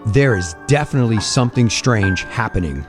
There is definitely something strange happening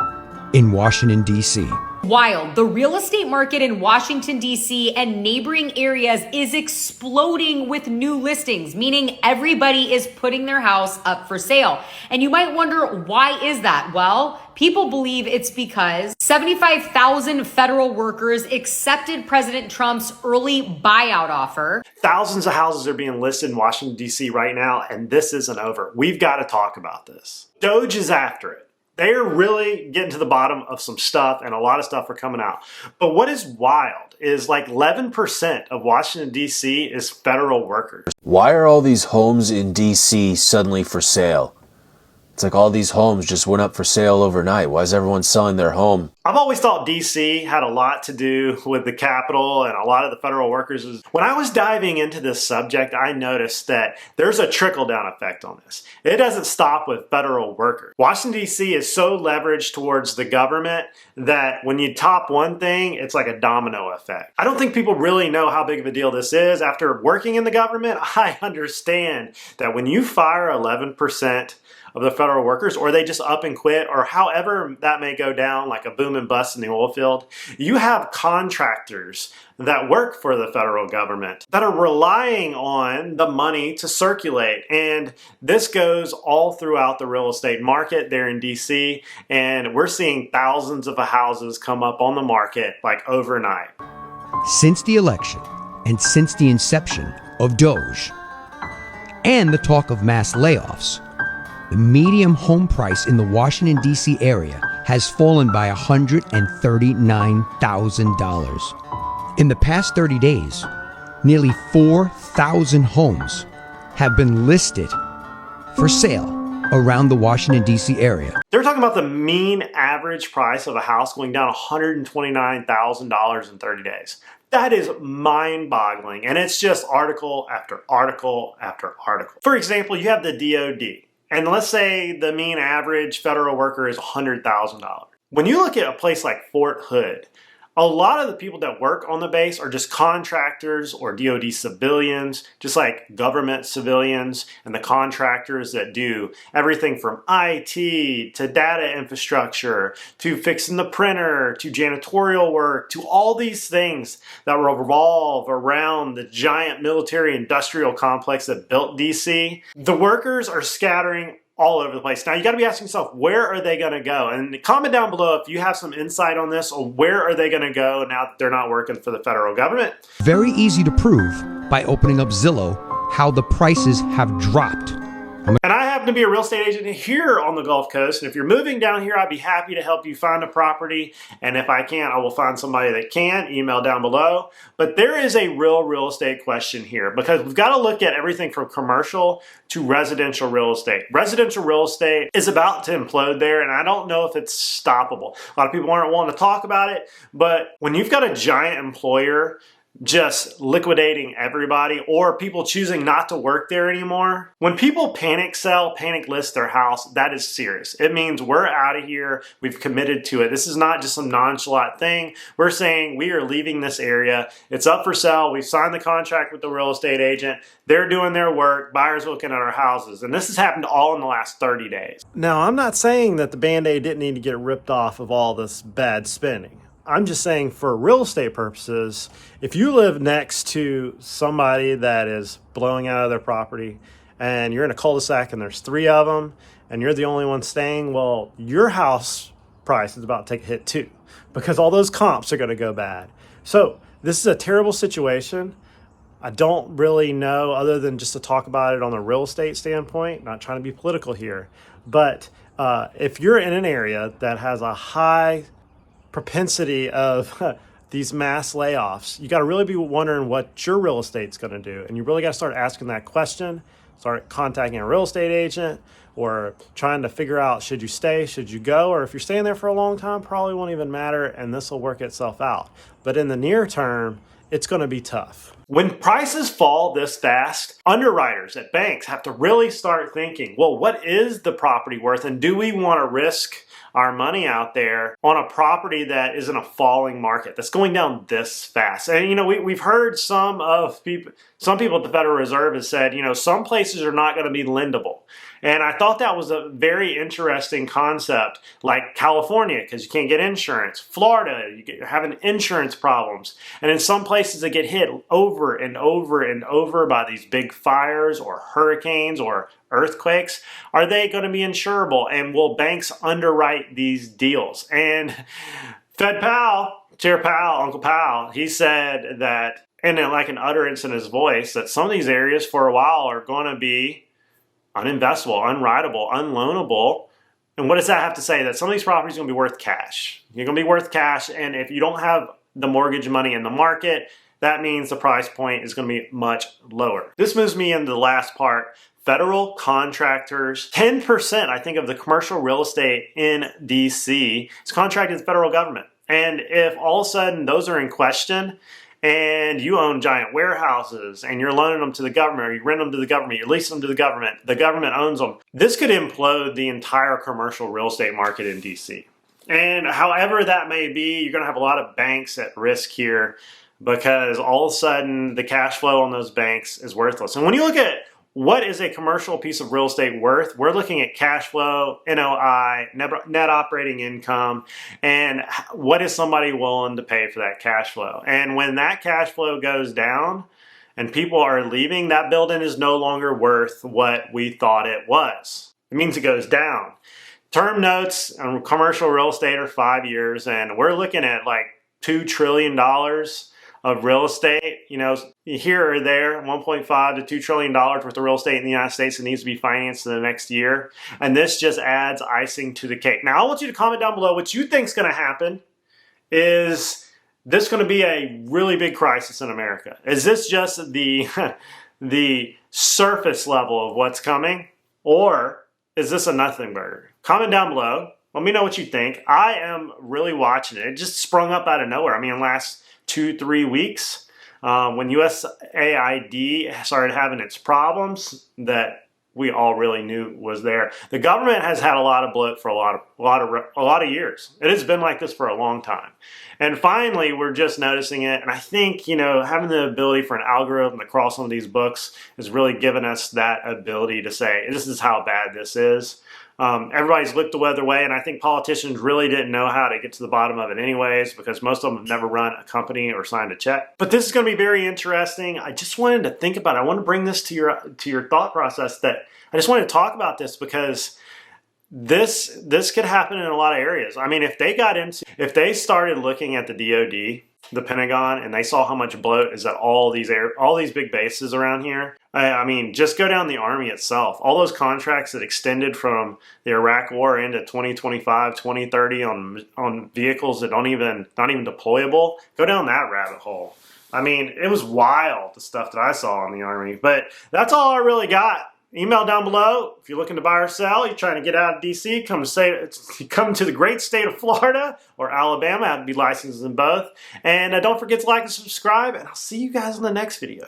in Washington, D.C. Wild. The real estate market in Washington, D.C. and neighboring areas is exploding with new listings, meaning everybody is putting their house up for sale. And you might wonder, why is that? Well, people believe it's because 75,000 federal workers accepted President Trump's early buyout offer. Thousands of houses are being listed in Washington, D.C. right now, and this isn't over. We've got to talk about this. Doge is after it. They're really getting to the bottom of some stuff, and a lot of stuff are coming out. But what is wild is like 11% of Washington, D.C. is federal workers. Why are all these homes in D.C. suddenly for sale? It's like all these homes just went up for sale overnight. Why is everyone selling their home? I've always thought D.C. had a lot to do with the Capitol and a lot of the federal workers. When I was diving into this subject, I noticed that there's a trickle-down effect on this. It doesn't stop with federal workers. Washington, D.C. is so leveraged towards the government that when you top one thing, it's like a domino effect. I don't think people really know how big of a deal this is. After working in the government, I understand that when you fire 11% of the federal workers, or they just up and quit, or however that may go down, like a boom and bust in the oil field, you have contractors that work for the federal government that are relying on the money to circulate. And this goes all throughout the real estate market there in DC. And we're seeing thousands of houses come up on the market like overnight. Since the election and since the inception of Doge and the talk of mass layoffs, the median home price in the Washington, D.C. area has fallen by $139,000. In the past 30 days, nearly 4,000 homes have been listed for sale around the Washington, D.C. area. They're talking about the mean average price of a house going down $129,000 in 30 days. That is mind-boggling, and it's just article after article after article. For example, you have the DOD. And let's say the mean average federal worker is $100,000. When you look at a place like Fort Hood, a lot of the people that work on the base are just contractors or DOD civilians, just like government civilians and the contractors that do everything from IT to data infrastructure to fixing the printer to janitorial work to all these things that revolve around the giant military industrial complex that built DC. The workers are scattering all over the place. Now, you got to be asking yourself, where are they going to go? And comment down below if you have some insight on this, or where are they going to go now that they're not working for the federal government? Very easy to prove by opening up Zillow how the prices have dropped. And I happen to be a real estate agent here on the Gulf Coast. And if you're moving down here, I'd be happy to help you find a property. And if I can't, I will find somebody that can. Email down below. But there is a real estate question here, because we've got to look at everything from commercial to residential real estate. Residential real estate is about to implode there, and I don't know if it's stoppable. A lot of people aren't wanting to talk about it, but when you've got a giant employer just liquidating everybody, or people choosing not to work there anymore. When people panic sell, panic list their house, that is serious. It means we're out of here. We've committed to it. This is not just some nonchalant thing. We're saying we are leaving this area. It's up for sale. We've signed the contract with the real estate agent. They're doing their work. Buyers looking at our houses. And this has happened all in the last 30 days. Now, I'm not saying that the Band-Aid didn't need to get ripped off of all this bad spending. I'm just saying, for real estate purposes, if you live next to somebody that is blowing out of their property and you're in a cul-de-sac and there's 3 of them and you're the only one staying, well, your house price is about to take a hit too, because all those comps are going to go bad. So this is a terrible situation. I don't really know, other than just to talk about it on a real estate standpoint, not trying to be political here, but if you're in an area that has a high propensity of these mass layoffs, you got to really be wondering what your real estate's going to do. And you really got to start asking that question, start contacting a real estate agent, or trying to figure out, should you stay, should you go? Or if you're staying there for a long time, probably won't even matter, and this will work itself out. But in the near term, it's going to be tough. When prices fall this fast, underwriters at banks have to really start thinking, well, what is the property worth, and do we want to risk our money out there on a property that is in a falling market that's going down this fast? And you know, we've heard some people at the Federal Reserve has said, you know, some places are not going to be lendable. And I thought that was a very interesting concept, like California, because you can't get insurance. Florida, you're having insurance problems. And in some places that get hit over and over and over by these big fires or hurricanes or earthquakes, are they going to be insurable? And will banks underwrite these deals? And Fed Pal, Chair Powell, Uncle Powell, he said that, and then like an utterance in his voice, that some of these areas for a while are going to be uninvestable, unrideable, unloanable. And what does that have to say? That some of these properties are going to be worth cash. You're going to be worth cash, and if you don't have the mortgage money in the market, that means the price point is going to be much lower. This moves me into the last part. Federal contractors, 10% I think of the commercial real estate in DC is contracted to the federal government. And if all of a sudden those are in question, and you own giant warehouses and you're loaning them to the government, or you rent them to the government, you lease them to the government owns them, this could implode the entire commercial real estate market in DC. And however that may be, you're going to have a lot of banks at risk here, because all of a sudden the cash flow on those banks is worthless. And when you look at what is a commercial piece of real estate worth, we're looking at cash flow, NOI, net operating income, and what is somebody willing to pay for that cash flow. And when that cash flow goes down and people are leaving, that building is no longer worth what we thought it was. It means it goes down. Term notes on commercial real estate are 5 years, and we're looking at like $2 trillion of real estate, you know, here or there, 1.5 to $2 trillion worth of real estate in the United States that needs to be financed in the next year. And this just adds icing to the cake. Now, I want you to comment down below what you think is going to happen. Is this going to be a really big crisis in America? Is this just the, the surface level of what's coming? Or is this a nothing burger? Comment down below. Let me know what you think. I am really watching it. It just sprung up out of nowhere. I mean, last 2-3 weeks, when USAID started having its problems that we all really knew was there. The government has had a lot of bloat for a lot of years. It has been like this for a long time. And finally, we're just noticing it. And I think, you know, having the ability for an algorithm to crawl some of these books has really given us that ability to say, this is how bad this is. Everybody's looked the other way, and I think politicians really didn't know how to get to the bottom of it anyways, because most of them have never run a company or signed a check. But this is going to be very interesting. I just wanted to think about it. I want to bring this to your thought process, that I just wanted to talk about this because this could happen in a lot of areas. I mean, if they started looking at the DoD, the Pentagon, and they saw how much bloat is at all these big bases around here. I mean, just go down the Army itself. All those contracts that extended from the Iraq War into 2025, 2030 on vehicles that not even deployable. Go down that rabbit hole. I mean, it was wild, the stuff that I saw in the Army. But that's all I really got. Email down below if you're looking to buy or sell. You're trying to get out of DC. Come to the great state of Florida or Alabama. I have to be licensed in both. And don't forget to like and subscribe. And I'll see you guys in the next video.